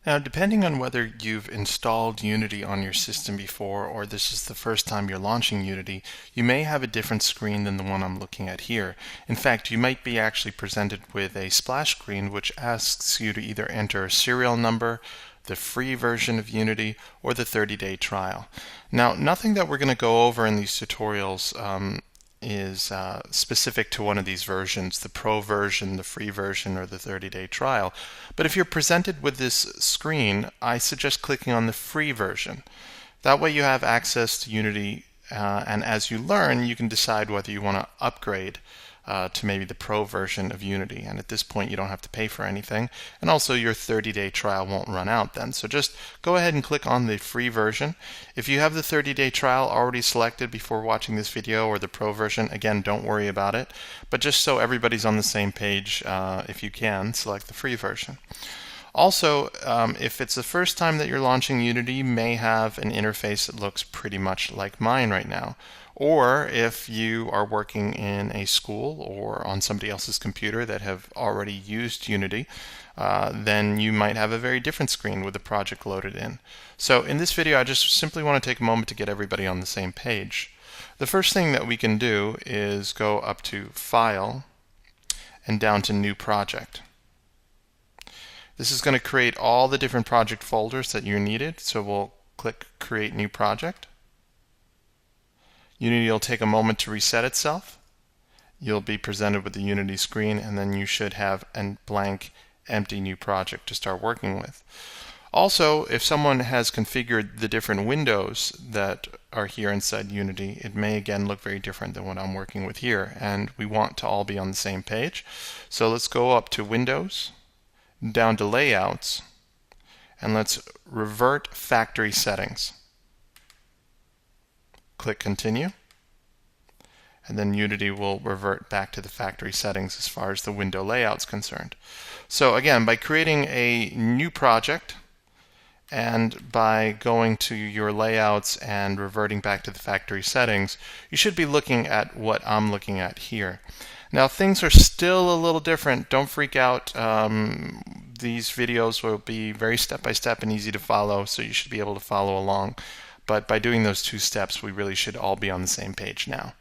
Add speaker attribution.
Speaker 1: Now, depending on whether you've installed Unity on your system before or this is the first time you're launching Unity, you may have a different screen than the one I'm looking at here. In fact, you might be actually presented with a splash screen which asks you to either enter a serial number, the free version of Unity, or the 30-day trial. Now, nothing that we're going to go over in these tutorials is specific to one of these versions, the Pro version, the free version, or the 30-day trial. But if you're presented with this screen, I suggest clicking on the free version. That way you have access to Unity, and as you learn, you can decide whether you want to upgrade to maybe the Pro version of Unity. And at this point, you don't have to pay for anything. And also, your 30-day trial won't run out then. So just go ahead and click on the free version. If you have the 30-day trial already selected before watching this video, or the Pro version, again, don't worry about it. But just so everybody's on the same page, if you can, select the free version. Also, if it's the first time that you're launching Unity, you may have an interface that looks pretty much like mine right now. Or if you are working in a school or on somebody else's computer that have already used Unity, then you might have a very different screen with the project loaded in. So in this video, I just simply want to take a moment to get everybody on the same page. The first thing that we can do is go up to File and down to New Project. This is going to create all the different project folders that you needed, so we'll click Create New Project. Unity will take a moment to reset itself. You'll be presented with the Unity screen, and then you should have a blank, empty new project to start working with. Also, if someone has configured the different windows that are here inside Unity, it may again look very different than what I'm working with here, and we want to all be on the same page. So let's go up to Windows, down to Layouts, and let's revert factory settings. Click Continue, and then Unity will revert back to the factory settings as far as the window layout is concerned. So again, by creating a new project and by going to your layouts and reverting back to the factory settings, you should be looking at what I'm looking at here. Now, things are still a little different. Don't freak out. These videos will be very step-by-step and easy to follow, so you should be able to follow along. But by doing those two steps, we really should all be on the same page now.